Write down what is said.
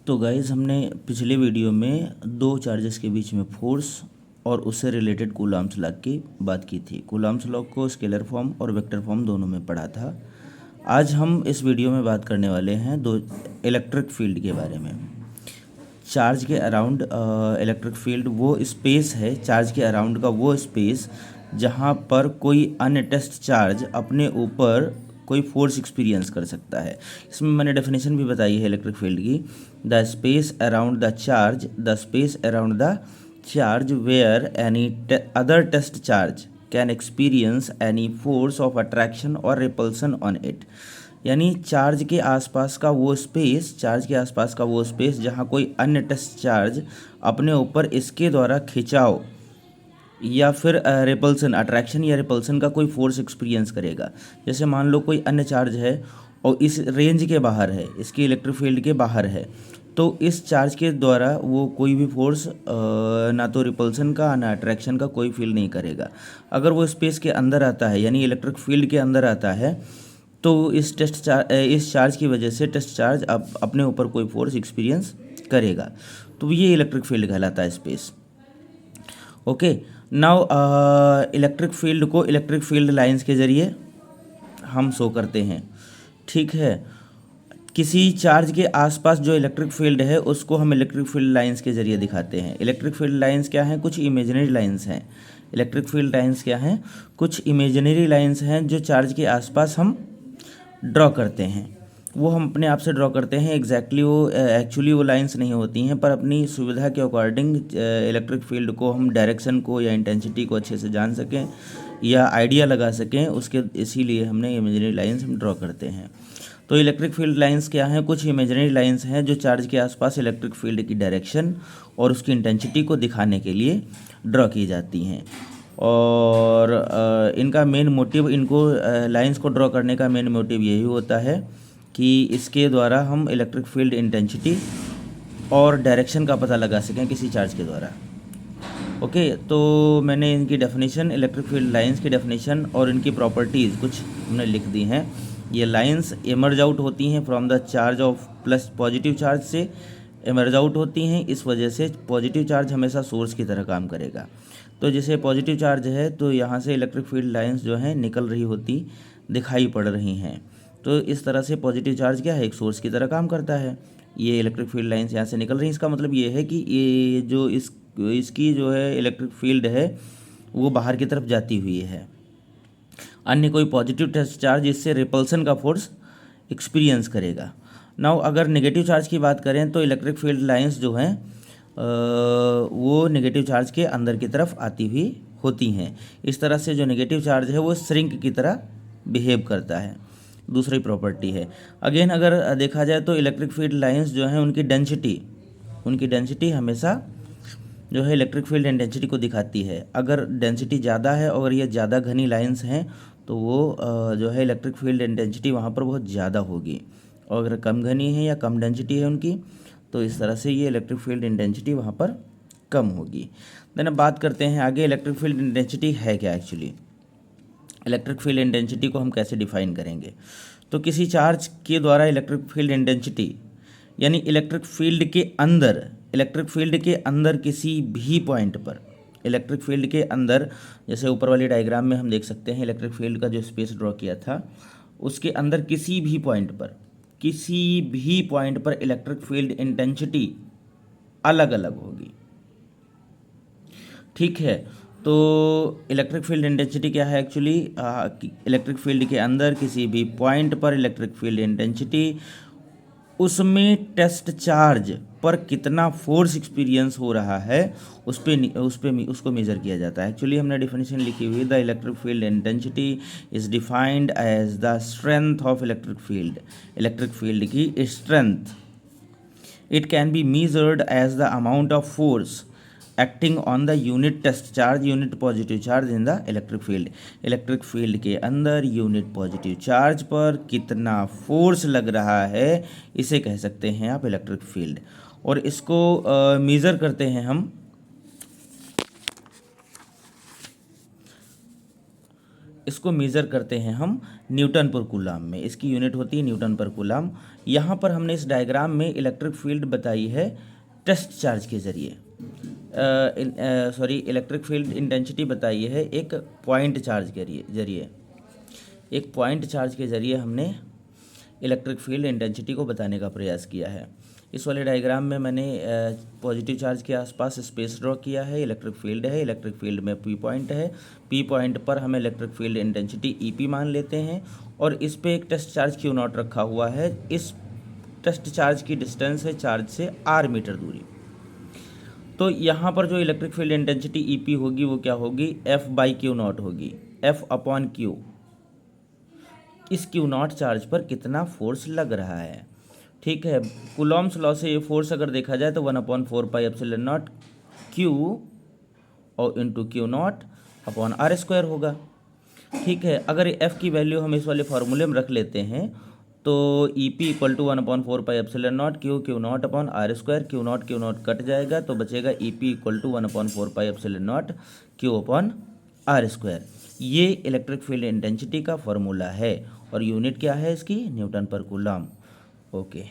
तो गाइज़ हमने पिछले वीडियो में दो चार्जेस के बीच में फोर्स और उससे रिलेटेड कूलम्ब्स लॉ की बात की थी। कूलम्ब्स लॉ को स्केलर फॉर्म और वेक्टर फॉर्म दोनों में पढ़ा था। आज हम इस वीडियो में बात करने वाले हैं दो इलेक्ट्रिक फील्ड के बारे में। चार्ज के अराउंड इलेक्ट्रिक फील्ड वो स्पेस है, चार्ज के अराउंड का वो स्पेस जहाँ पर कोई अनटेस्ट चार्ज अपने ऊपर कोई फोर्स एक्सपीरियंस कर सकता है। इसमें मैंने डेफिनेशन भी बताई है इलेक्ट्रिक फील्ड की। The space around the space around the charge where any other test charge can experience any force of attraction और रिपल्सन ऑन इट। यानी चार्ज के आसपास का वो स्पेस जहाँ कोई अन्य टेस्ट चार्ज अपने ऊपर इसके द्वारा खिंचाव या फिर रिपल्सन, अट्रैक्शन या रिपल्सन का कोई फोर्स एक्सपीरियंस करेगा। जैसे मान लो कोई अन्य चार्ज है और इस रेंज के बाहर है, इसके इलेक्ट्रिक फील्ड के बाहर है, तो इस चार्ज के द्वारा वो कोई भी फोर्स ना तो रिपल्सन का ना अट्रैक्शन का कोई फील नहीं करेगा। अगर वो स्पेस के अंदर आता है यानी इलेक्ट्रिक फील्ड के अंदर आता है तो इस चार्ज की वजह से टेस्ट चार्ज अपने ऊपर कोई फोर्स एक्सपीरियंस करेगा। तो ये इलेक्ट्रिक फील्ड कहलाता है space. Okay, now electric field को इलेक्ट्रिक फील्ड लाइंस के ज़रिए हम शो करते हैं। ठीक है, किसी चार्ज के आसपास जो इलेक्ट्रिक फील्ड है उसको हम इलेक्ट्रिक फील्ड लाइंस के ज़रिए दिखाते हैं। इलेक्ट्रिक फील्ड लाइंस क्या हैं? कुछ इमेजिनरी लाइंस हैं। इलेक्ट्रिक फील्ड लाइंस क्या हैं? कुछ इमेजिनरी लाइंस हैं जो चार्ज के आसपास हम ड्रॉ करते हैं। वो हम अपने आप से ड्रॉ करते हैं। एक्चुअली वो लाइंस नहीं होती हैं, पर अपनी सुविधा के अकॉर्डिंग इलेक्ट्रिक फील्ड को हम डायरेक्शन को या इंटेंसिटी को अच्छे से जान सकें या आइडिया लगा सकें, उसके इसीलिए हमने इमेजिनरी लाइंस हम ड्रॉ करते हैं। तो इलेक्ट्रिक फील्ड लाइंस क्या हैं? कुछ इमेजिनरी लाइंस हैं जो चार्ज के आसपास इलेक्ट्रिक फील्ड की डायरेक्शन और उसकी इंटेंसिटी को दिखाने के लिए ड्रॉ की जाती हैं। और इनका मेन मोटिव, इनको लाइंस को ड्रॉ करने का मेन मोटिव यही होता है कि इसके द्वारा हम इलेक्ट्रिक फील्ड इंटेंसिटी और डायरेक्शन का पता लगा सकें किसी चार्ज के द्वारा। ओके, तो मैंने इनकी डेफिनेशन, इलेक्ट्रिक फील्ड लाइंस की डेफिनेशन और इनकी प्रॉपर्टीज़ कुछ हमने लिख दी हैं। ये लाइंस इमर्ज आउट होती हैं from the charge of plus positive charge से इमर्ज आउट होती हैं। इस वजह से पॉजिटिव चार्ज हमेशा सोर्स की तरह काम करेगा। तो जैसे पॉजिटिव चार्ज है तो यहाँ से इलेक्ट्रिक फील्ड लाइंस जो हैं निकल रही होती दिखाई पड़ रही हैं। तो इस तरह से पॉजिटिव चार्ज क्या है? एक सोर्स की तरह काम करता है। ये इलेक्ट्रिक फील्ड लाइंस यहाँ से निकल रही हैं, इसका मतलब ये है कि ये जो इसकी जो है इलेक्ट्रिक फील्ड है वो बाहर की तरफ जाती हुई है। अन्य कोई पॉजिटिव टेस्ट चार्ज इससे रिपल्सन का फोर्स एक्सपीरियंस करेगा। नाउ अगर नेगेटिव चार्ज की बात करें तो इलेक्ट्रिक फील्ड लाइंस जो हैं वो नेगेटिव चार्ज के अंदर की तरफ आती हुई होती हैं। इस तरह से जो नेगेटिव चार्ज है वो श्रिंक की तरह बिहेव करता है। दूसरी प्रॉपर्टी है, अगेन अगर देखा जाए तो इलेक्ट्रिक फील्ड लाइंस जो हैं उनकी डेंसिटी हमेशा जो है इलेक्ट्रिक फील्ड इंटेंसिटी को दिखाती है। अगर डेंसिटी ज़्यादा है और ये ज़्यादा घनी लाइंस हैं तो वो जो है इलेक्ट्रिक फील्ड इंटेंसिटी वहाँ पर बहुत ज़्यादा होगी, और अगर कम घनी है या कम डेंसिटी है उनकी तो इस तरह से ये इलेक्ट्रिक फील्ड इंटेंसिटी वहाँ पर कम होगी। देन अब बात करते हैं आगे, इलेक्ट्रिक फील्ड इंटेंसिटी है क्या एक्चुअली। इलेक्ट्रिक फील्ड इंटेंसिटी को हम कैसे डिफाइन करेंगे? तो किसी चार्ज के द्वारा इलेक्ट्रिक फील्ड इंटेंसिटी यानी इलेक्ट्रिक फील्ड के अंदर किसी भी पॉइंट पर, इलेक्ट्रिक फील्ड के अंदर, जैसे ऊपर वाली डायग्राम में हम देख सकते हैं इलेक्ट्रिक फील्ड का जो स्पेस ड्रॉ किया था, उसके अंदर किसी भी पॉइंट पर इलेक्ट्रिक फील्ड इंटेंसिटी अलग अलग होगी। ठीक है, तो इलेक्ट्रिक फील्ड इंटेंसिटी क्या है एक्चुअली? इलेक्ट्रिक फील्ड के अंदर किसी भी पॉइंट पर इलेक्ट्रिक फील्ड इंटेंसिटी, उसमें टेस्ट चार्ज पर कितना फोर्स एक्सपीरियंस हो रहा है उसको मेजर किया जाता है। एक्चुअली हमने डिफिनेशन लिखी हुई, the electric field intensity is defined as the strength of electric field की strength. It can be measured as the amount of force acting on the unit test charge, unit positive charge in the electric field के अंदर unit positive charge पर कितना force लग रहा है, इसे कह सकते हैं आप इलेक्ट्रिक फील्ड। और इसको मेज़र करते हैं हम न्यूटन पर कूलम में। इसकी यूनिट होती है न्यूटन पर कूलम। यहाँ पर हमने इस डायग्राम में इलेक्ट्रिक फील्ड बताई है टेस्ट चार्ज के ज़रिए, इलेक्ट्रिक फील्ड इंटेंसिटी बताई है एक पॉइंट चार्ज के जरिए, एक पॉइंट चार्ज के ज़रिए हमने इलेक्ट्रिक फील्ड इंटेंसिटी को बताने का प्रयास किया है। इस वाले डायग्राम में मैंने पॉजिटिव चार्ज के आसपास स्पेस ड्रॉ किया है, इलेक्ट्रिक फील्ड है, इलेक्ट्रिक फील्ड में पी पॉइंट है, पी पॉइंट पर हम इलेक्ट्रिक फील्ड इंटेंसिटी ईपी मान लेते हैं और इस पे एक टेस्ट चार्ज क्यू नॉट रखा हुआ है। इस टेस्ट चार्ज की डिस्टेंस है चार्ज से आर मीटर दूरी। तो यहाँ पर जो इलेक्ट्रिक फील्ड इंटेंसिटी ईपी होगी वो क्या होगी, एफ बाई क्यू नॉट होगी, एफ अपॉन क्यू। इस क्यू नॉट चार्ज पर कितना फोर्स लग रहा है, ठीक है। कूलॉम्स लॉ से ये फोर्स अगर देखा जाए तो 1/4πε0 क्यू और into q naught upon are square होगा, ठीक है। अगर एफ की वैल्यू हम इस वाले फार्मूले में रख लेते हैं तो E P equal to 1/4πε0 Q naught upon are square, Q naught cut जाएगा तो बचेगा E P equal to 1/4πε0 Q upon are square. ये इलेक्ट्रिक फील्ड इंटेंसिटी का फार्मूला है और यूनिट क्या है इसकी, न्यूटन पर कूलम। ओके।